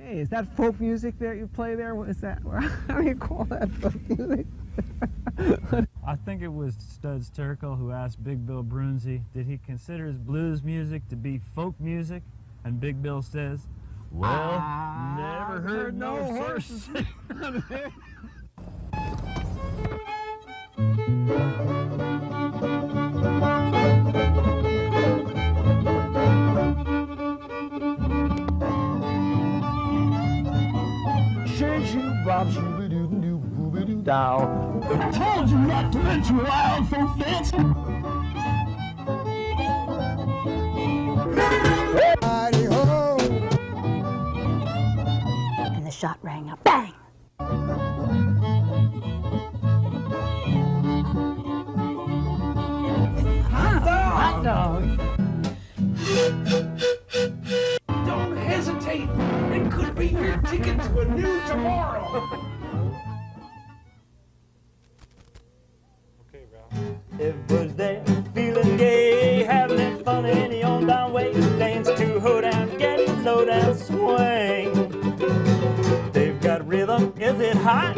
Hey, is that folk music that you play there? What is that? How do you call that folk music? I think it was Studs Terkel who asked Big Bill Brunzi, did he consider his blues music to be folk music? And Big Bill says, well, never heard no horses. I told you not to venture around so fancy. And the shot rang out. Bang! Hot dog. Don't hesitate. It could be your ticket to a new tomorrow. It was there, feeling gay, having fun any on down way. Dance to hoedown, get the low down swing. They've got rhythm, is it hot?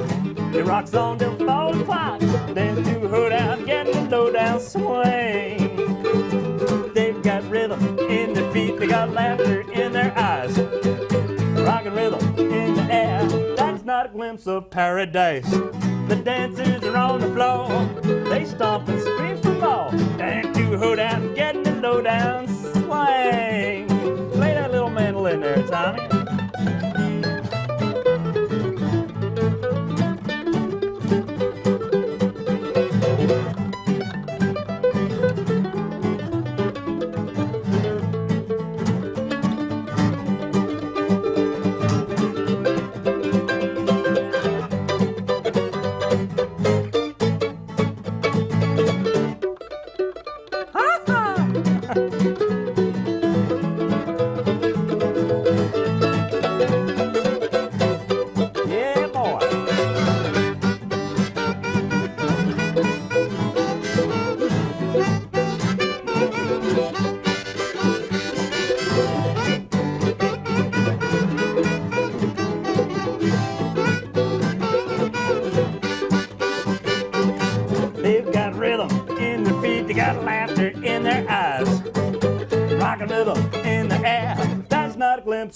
It rocks on their fall clock. Dance to hoedown, get the low down swing. They've got rhythm in their feet, they got laughter in their eyes. Rockin' rhythm in the air, that's not a glimpse of paradise. The dancers are on the floor, they stomp and scream for more. Dance to hoedown, getting the low down swing. Play that little mandolin there, Tommy.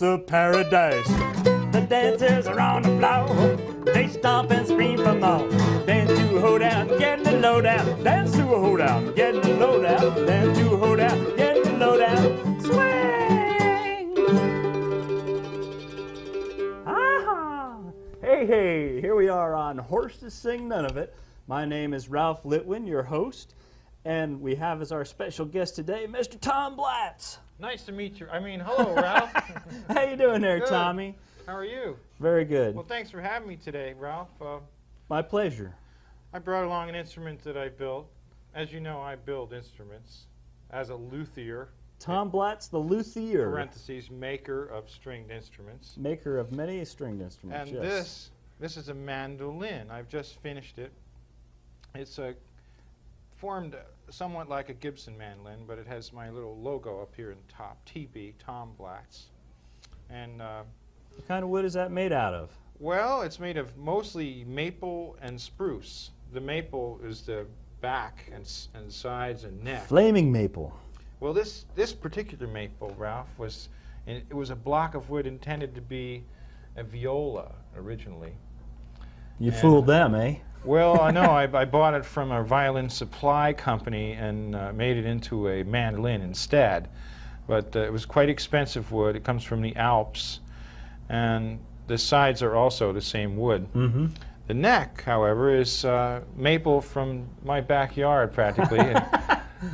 Of paradise. The dancers are on the floor, they stomp and scream for more. Dance to a hoedown, getting the low down. Dance to a hoedown, getting the low down. Dance to a hoedown, getting the low down. Swing! Aha! Hey, hey, here we are on Horses Sing None of It. My name is Ralph Litwin, your host, and we have as our special guest today, Mr. Tom Blatz. Nice to meet you. Hello, Ralph. How you doing there, Good. Tommy? How are you? Very good. Well, thanks for having me today, Ralph. My pleasure. I brought along an instrument that I built. As you know, I build instruments as a luthier. Tom Blatz, the luthier. Parentheses, maker of stringed instruments. Maker of many stringed instruments, And yes. this is a mandolin. I've just finished it. It's formed somewhat like a Gibson mandolin, but it has my little logo up here in the top, TB, Tom Blatz. And what kind of wood is that made out of? well, it's made of mostly maple and spruce. The maple is the back and sides and neck. Flaming maple. Well, this particular maple, Ralph, it was a block of wood intended to be a viola originally. You fooled them, eh? Well, I know. I bought it from a violin supply company and made it into a mandolin instead. But it was quite expensive wood. It comes from the Alps, and the sides are also the same wood. Mm-hmm. The neck, however, is maple from my backyard practically,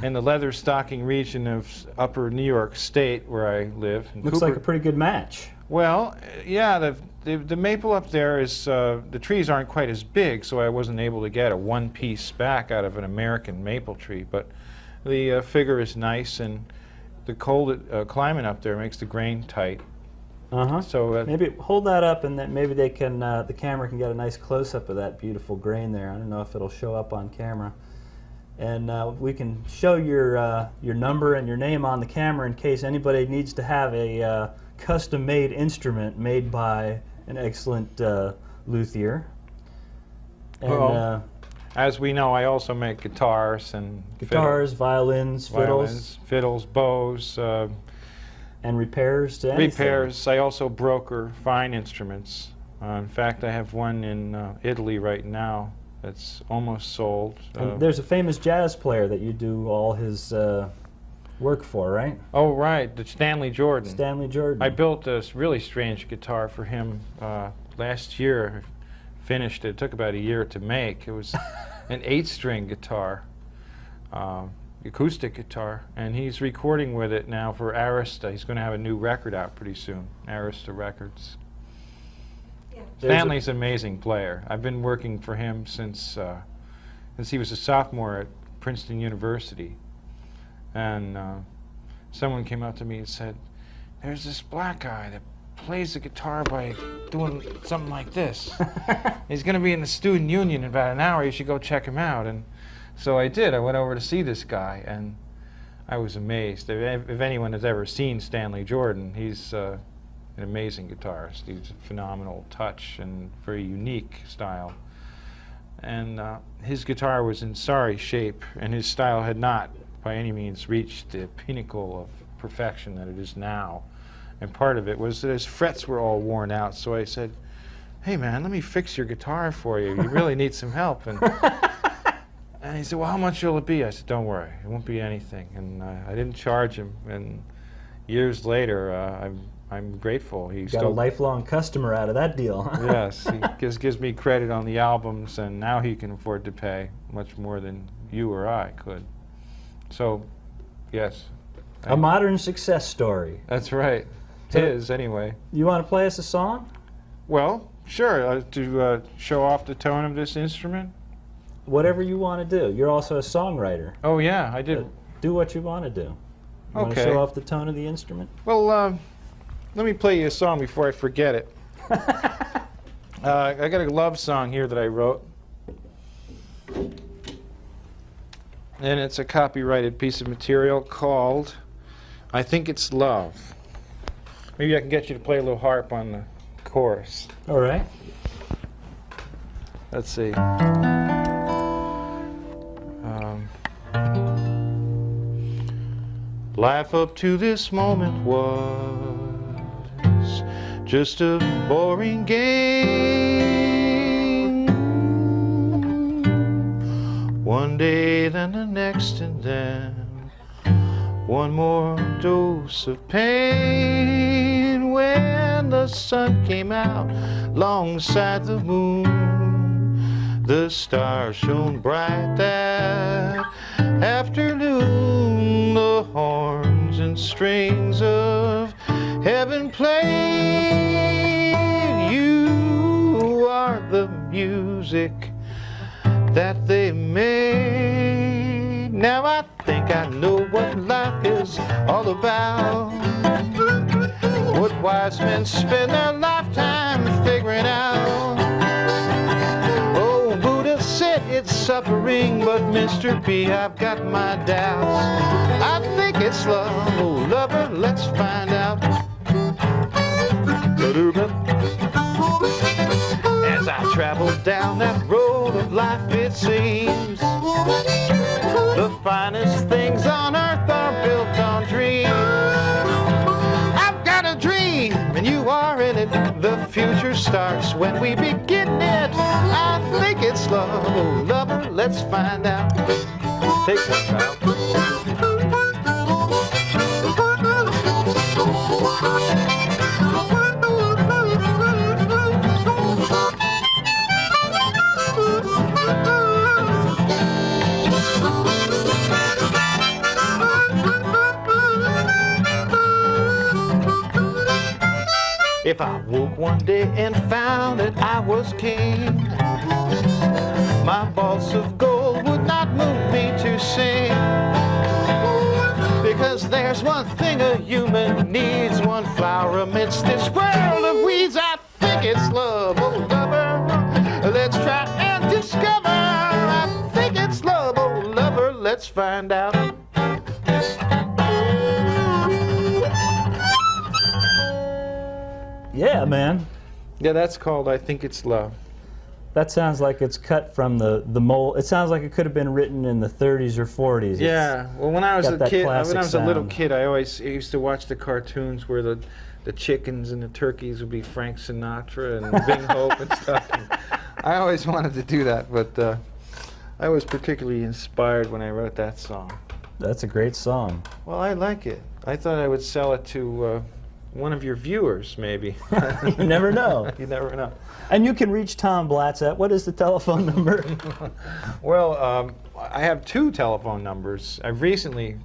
in the leather stocking region of upper New York State where I live. Looks like a pretty good match. Well, yeah, the maple up there is, the trees aren't quite as big, so I wasn't able to get a one-piece back out of an American maple tree, but the figure is nice, and the cold climate up there makes the grain tight. Uh-huh. So maybe hold that up, and then maybe they can, the camera can get a nice close-up of that beautiful grain there. I don't know if it'll show up on camera. And we can show your number and your name on the camera in case anybody needs to have a custom-made instrument made by an excellent luthier. And, Well, as we know, I also make guitars and violins, fiddles, bows, and repairs to anything. repairs. I also broker fine instruments. In fact, I have one in Italy right now that's almost sold. And there's a famous jazz player that you do all his work for, right? Oh, right, the Stanley Jordan. Stanley Jordan. I built a really strange guitar for him last year. Finished it. It took about a year to make. It was an 8-string guitar, acoustic guitar, and he's recording with it now for Arista. He's going to have a new record out pretty soon, Arista Records. Stanley's an amazing player. I've been working for him since he was a sophomore at Princeton University. And someone came up to me and said, "There's this black guy that plays the guitar by doing something like this. He's going to be in the student union in about an hour. You should go check him out." And so I did. I went over to see this guy, and I was amazed. If anyone has ever seen Stanley Jordan, he's an amazing guitarist. He's a phenomenal touch and very unique style. And his guitar was in sorry shape, and his style had not by any means reached the pinnacle of perfection that it is now. And part of it was that his frets were all worn out. So I said, "Hey man, let me fix your guitar for you. You really need some help." And he said, "Well, how much will it be?" I said, "Don't worry, it won't be anything." And I didn't charge him. And years later, I'm grateful. He got a lifelong customer out of that deal. Yes, he gives me credit on the albums, and now he can afford to pay much more than you or I could. So, yes. A modern success story. That's right. It is, anyway. You want to play us a song? Well, sure. To show off the tone of this instrument? Whatever you want to do. You're also a songwriter. Oh, yeah, I did. Do what you want to do. You want to Okay. show off the tone of the instrument? Well, let me play you a song before I forget it. I got a love song here that I wrote. And it's a copyrighted piece of material called "I Think It's Love." Maybe I can get you to play a little harp on the chorus. All right. Let's see. Life up to this moment was just a boring game. One day, then the next, and then one more dose of pain. When the sun came out alongside the moon, the stars shone bright that afternoon. The horns and strings of heaven played. You are the music that they made. Now I think I know what life is all about, what wise men spend their lifetime figuring out. Oh, Buddha said it's suffering, but Mr. B, I've got my doubts. I think it's love, oh lover, let's find out. As I travel down that road of life, it seems the finest things on earth are built on dreams. I've got a dream, and you are in it. The future starts when we begin it. I think it's love, oh lover, let's find out. Take one, child. If I woke one day and found that I was king, my balls of gold would not move me to sing. Because there's one thing a human needs, one flower amidst this world of weeds. I think it's love, oh lover, let's try and discover. I think it's love, oh lover, find out. Yeah, man. Yeah, that's called I Think It's Love. That sounds like it's cut from the mold. It sounds like it could have been written in the 30s or 40s. Yeah. Well, when I was got a that kid, when I classic was a little sound. kid, I used to watch the cartoons where the chickens and the turkeys would be Frank Sinatra and Bing Hope and stuff. And I always wanted to do that, but I was particularly inspired when I wrote that song. That's a great song. Well, I like it. I thought I would sell it to one of your viewers, maybe. You never know. You never know. And you can reach Tom Blatz at, what is the telephone number? Well, I have two telephone numbers. I've recently,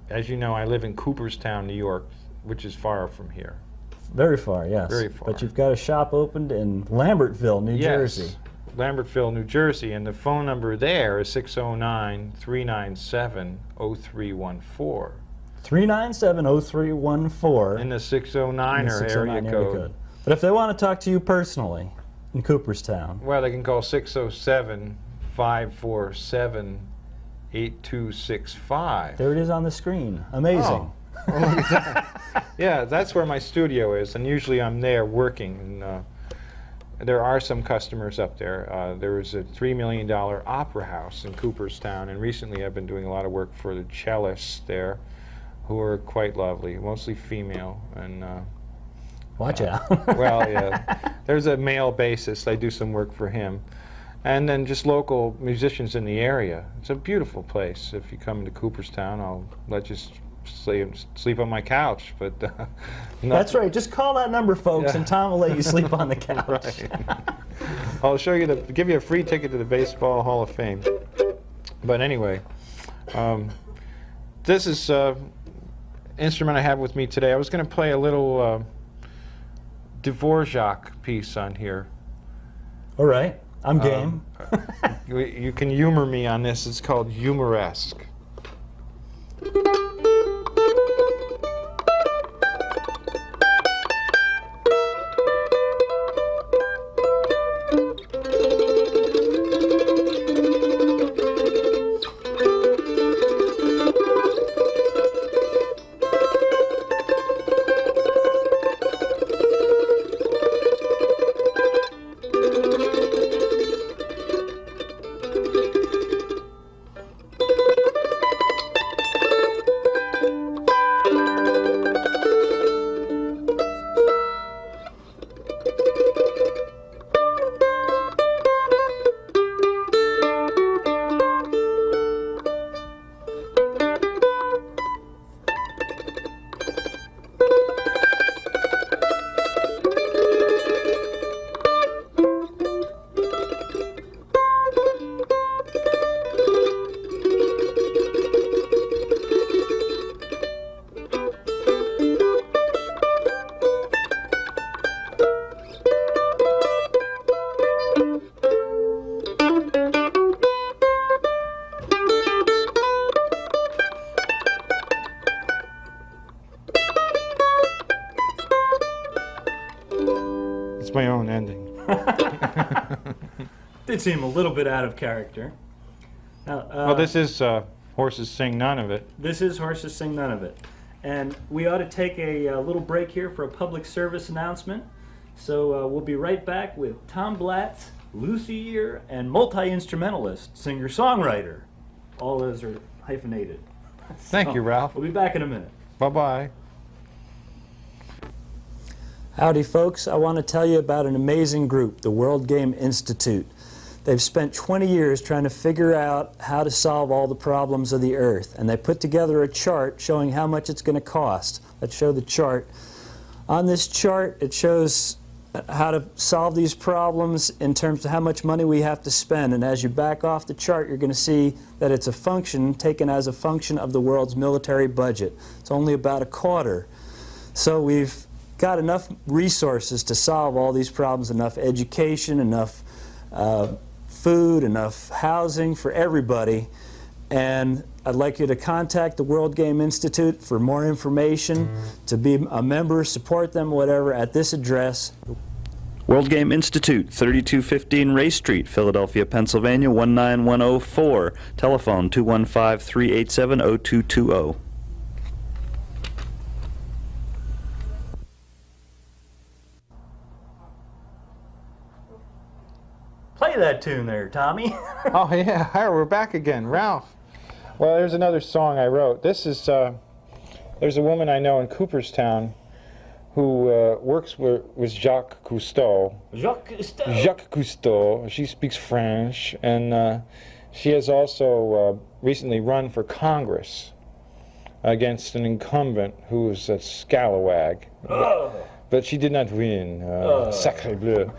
as you know, I live in Cooperstown, New York, which is far from here. Very far, yes. Very far. But you've got a shop opened in Lambertville, New Jersey. Lambertville, New Jersey, and the phone number there is 609-397-0314. 397-0314. In the 609er area code. But if they want to talk to you personally in Cooperstown, Well, they can call 607-547-8265. there it is on the screen. Amazing. Oh. Well, look at that. Yeah, that's where my studio is, and usually I'm there working. And there are some customers up there. There is a $3 million opera house in Cooperstown, and recently I've been doing a lot of work for the cellists there, who are quite lovely, mostly female. And Watch out. well, yeah, there's a male bassist. I do some work for him, and then just local musicians in the area. It's a beautiful place. If you come to Cooperstown, I'll let you sleep on my couch. But That's right. Just call that number, folks, Yeah. and Tom will let you sleep on the couch. Right. I'll show you give you a free ticket to the Baseball Hall of Fame. But anyway, this is instrument I have with me today. I was going to play a little Dvorak piece on here. All right. I'm game. You can humor me on this. It's called Humoresque. It's my own ending. Did seem a little bit out of character. Now, Well, this is Horses Sing None of It. This is Horses Sing None of It. And we ought to take a little break here for a public service announcement. So we'll be right back with Tom Blatz, luthier, and multi-instrumentalist, singer-songwriter. All those are hyphenated. Thank you, Ralph. We'll be back in a minute. Bye-bye. Howdy, folks. I want to tell you about an amazing group, the World Game Institute. They've spent 20 years trying to figure out how to solve all the problems of the Earth, and they put together a chart showing how much it's going to cost. Let's show the chart. On this chart, it shows how to solve these problems in terms of how much money we have to spend, and as you back off the chart, you're going to see that it's a function taken as a function of the world's military budget. It's only about a quarter. So we've got enough resources to solve all these problems, enough education, enough food, enough housing for everybody. And I'd like you to contact the World Game Institute for more information, to be a member, support them, whatever, at this address, World Game Institute, 3215 Ray Street, Philadelphia, Pennsylvania, 19104. Telephone 215-387-0220. Play that tune there, Tommy. Oh yeah, hi, we're back again, Ralph. Well, there's another song I wrote. This is there's a woman I know in Cooperstown who works with Jacques Cousteau. Jacques Cousteau. Jacques Cousteau. She speaks French, and she has also recently run for Congress against an incumbent who was a scalawag. Oh. But she did not win. Sacre bleu.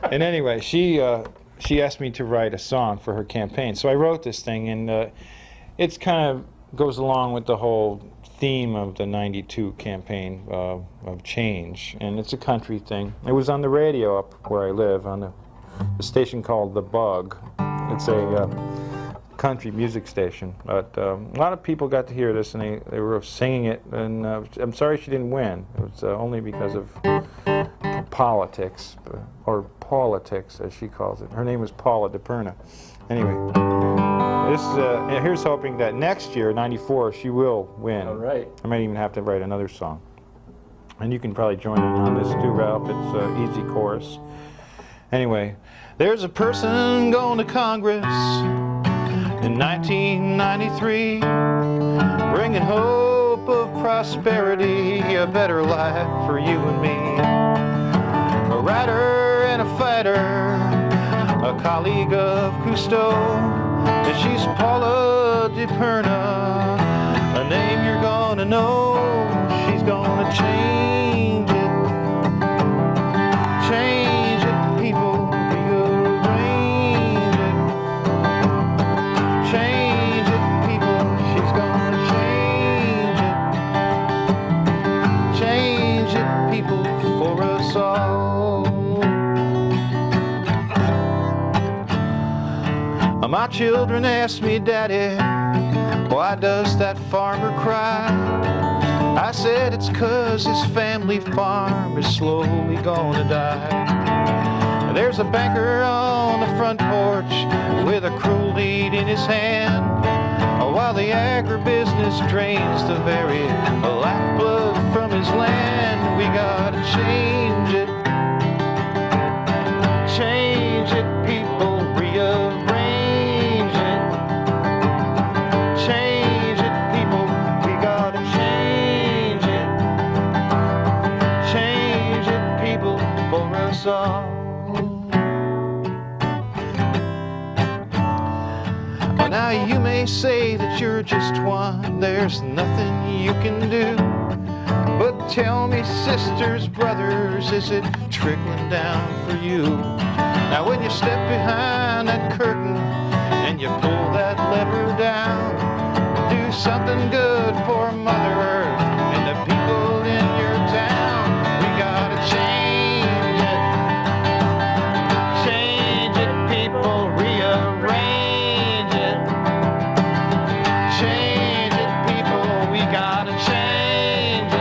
And anyway, she asked me to write a song for her campaign. So I wrote this thing, and it's kind of goes along with the whole theme of the '92 campaign of change. And it's a country thing. It was on the radio up where I live, on the station called The Bug. It's a country music station. But a lot of people got to hear this, and they were singing it. And I'm sorry she didn't win. It was only because of politics, or politics as she calls it. Her name is Paula DePerna. Anyway, here's hoping that next year, '94, she will win. All right. I might even have to write another song. And you can probably join in on this too, Ralph. It's an easy chorus. Anyway, there's a person going to Congress in 1993, bringing hope of prosperity, a better life for you and me. A writer and a fighter, a colleague of Cousteau, and she's Paula DePerna, a name you're gonna know. She's gonna change it, people, rearrange it, change it, people. She's gonna change it, people, for us all. My children ask me, Daddy, why does that farmer cry? I said it's 'cause his family farm is slowly gonna die. There's a banker on the front porch with a cruel deed in his hand, while the agribusiness drains the very lifeblood from his land. We gotta change it, people, rearrange. Now you may say that you're just one, there's nothing you can do. But tell me, sisters, brothers, is it trickling down for you? Now when you step behind that curtain and you pull that lever down, do something good for Mother Earth and the people in your town. We gotta change it, people, rearrange it. Change it, people, we gotta change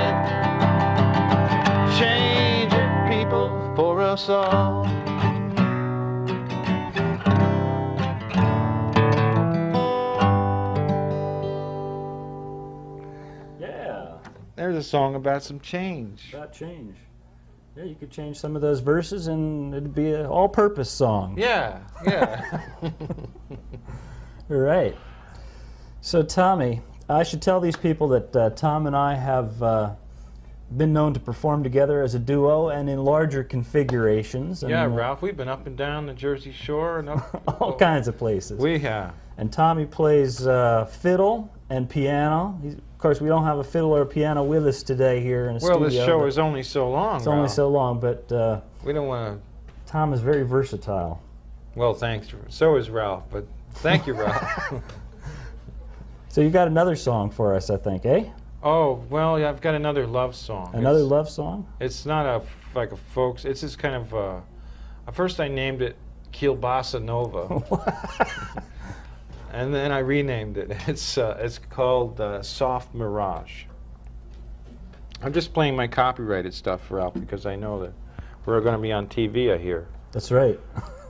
it, people, for us all. Yeah. There's a song about some change. About change. Yeah, you could change some of those verses and it'd be an all-purpose song. Yeah. Right. So, Tommy, I should tell these people that Tom and I have been known to perform together as a duo and in larger configurations. And, Yeah, Ralph, we've been up and down the Jersey Shore and up all kinds of places. We have. And Tommy plays fiddle and piano. Of course, we don't have a fiddle or a piano with us today here in the studio. Well, this show is only so long, It's only so long, but we don't want to... Tom is very versatile. Well, thanks. So is Ralph, but thank you, Ralph. So you got another song for us, I think, eh? Oh, well, yeah, I've got another love song. Another love song? It's not like a folks. It's just kind of. At first, I named it Kielbasa Nova, and then I renamed it. It's called Soft Mirage. I'm just playing my copyrighted stuff, Ralph, because I know that we're going to be on TV, I hear. That's right.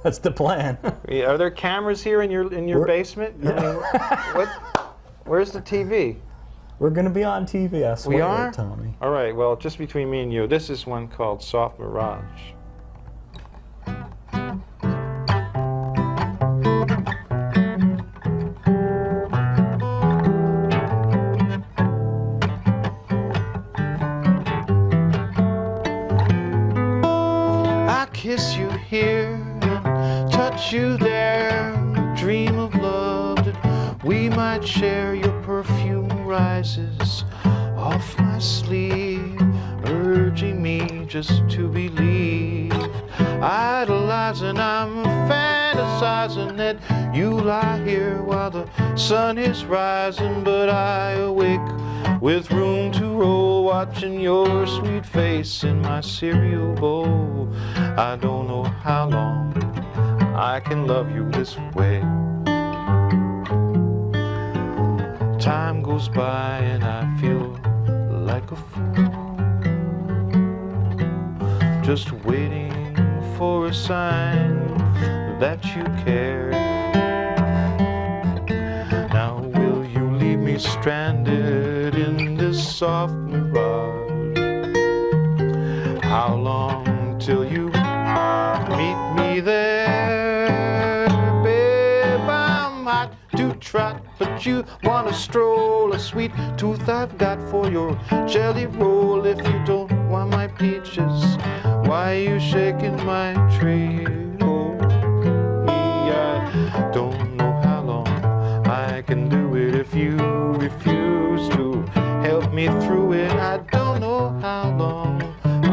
That's the plan. Are there cameras here in your basement? Yeah. I mean, where's the TV? We're going to be on TV, I swear, We are? Tommy. All right, well, just between me and you, this is one called Soft Mirage. I kiss you here, touch you there, dream of love that we might share. Your perfume rises off my sleeve, urging me just to believe. Idolizing, I'm fantasizing that you lie here while the sun is rising, but I awake with room to roll, watching your sweet face in my cereal bowl. I don't know how long I can love you this way. Time goes by and I feel like a fool, just waiting for a sign that you care. Now will you leave me stranded in this soft mirage? How long till you meet me there? Babe, I'm hot to trot, but you wanna stroll. A sweet tooth I've got for your jelly roll. If you don't want my peaches, why are you shaking my tree? Oh, I don't know how long I can do it if you refuse to help me through it. I don't know how long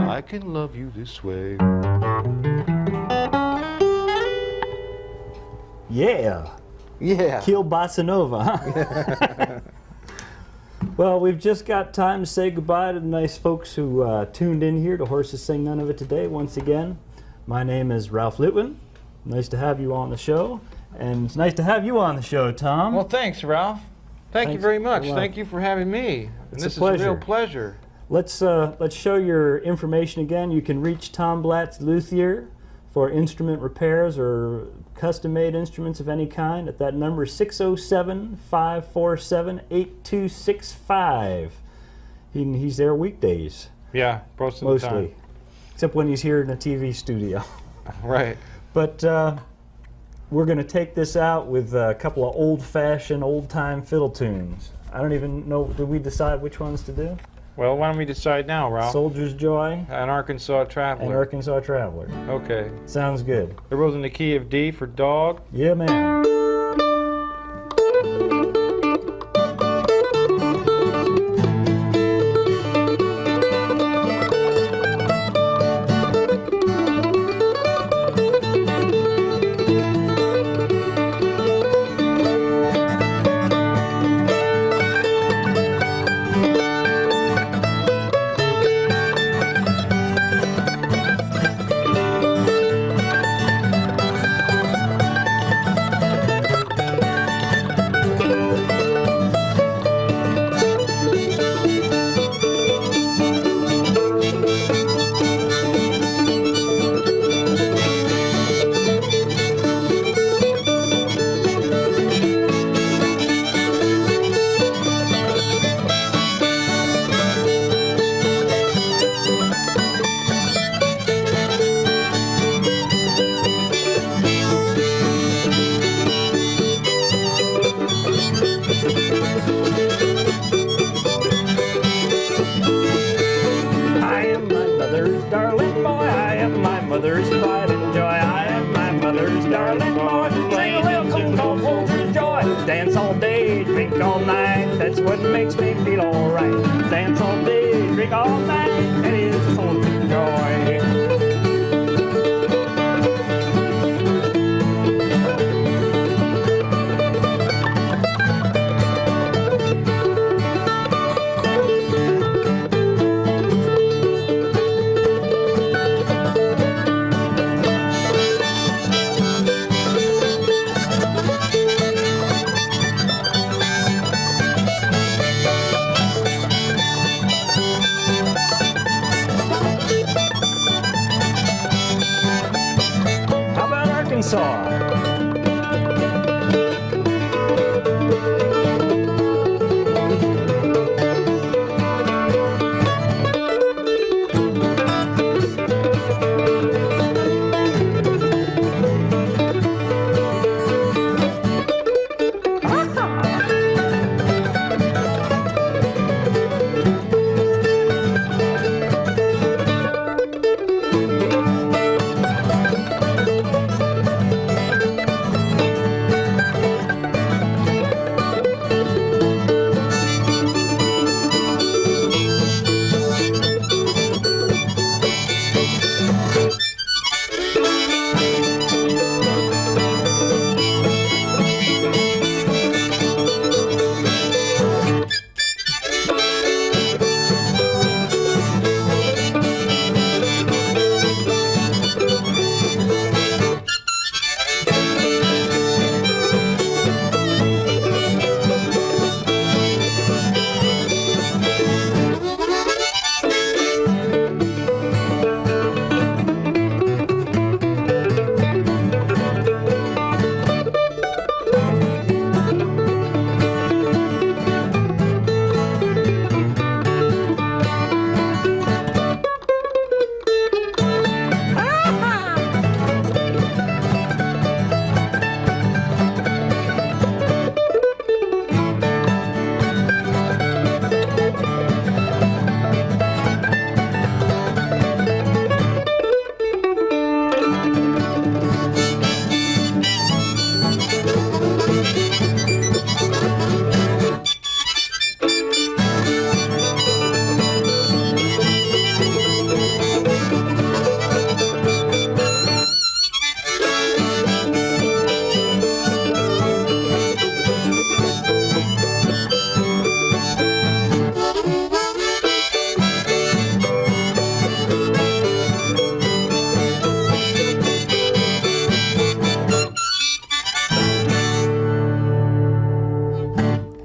I can love you this way. Yeah. Yeah. Kill Bossa Nova, huh? Well, we've just got time to say goodbye to the nice folks who tuned in here to Horses Sing None of It today. Once again, my name is Ralph Litwin. Nice to have you on the show. And it's nice to have you on the show, Tom. Well, thanks, Ralph. Thank you Thanks very much. a lot. Thank you for having me. It's this a pleasure. is a real pleasure. Let's show your information again. You can reach Tom Blatz Luthier for instrument repairs or custom-made instruments of any kind at that number 607-547-8265. He's there weekdays, Yeah, most of the mostly, time. except when he's here in a TV studio. Right. But we're going to take this out with a couple of old-fashioned, old-time fiddle tunes. I don't even know, did we decide which ones to do? Well, why don't we decide now, Ralph? Soldier's Joy An Arkansas Traveler. and Arkansas Traveler. Okay. Sounds good. It was in the key of D for dog. Yeah, man. mother's pride and joy. I am my mother's darling boy. Sing a little tune called Soldier's Joy. Dance all day, drink all night. That's what makes me feel alright. Dance all day, drink all night. That is Soldier's Joy. Arkansas.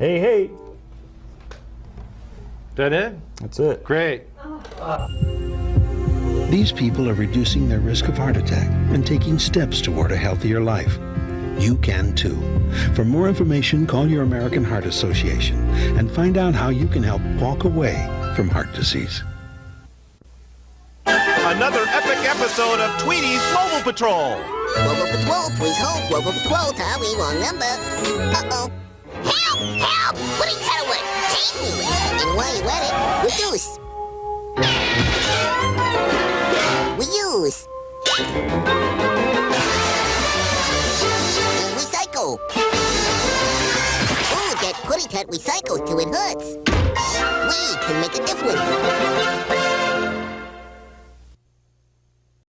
Hey, hey. That it? That's it. Great. These people are reducing their risk of heart attack and taking steps toward a healthier life. You can too. For more information, call your American Heart Association and find out how you can help walk away from heart disease. Another epic episode of Tweety's Mobile Patrol. Mobile Patrol, please hold. Mobile Patrol, Tommy, wrong number. Uh-oh. Help! Help! Putting that away! Take me! And while you're at it, reduce. Reuse. And recycle. Ooh, that putty tat recycles till it hurts.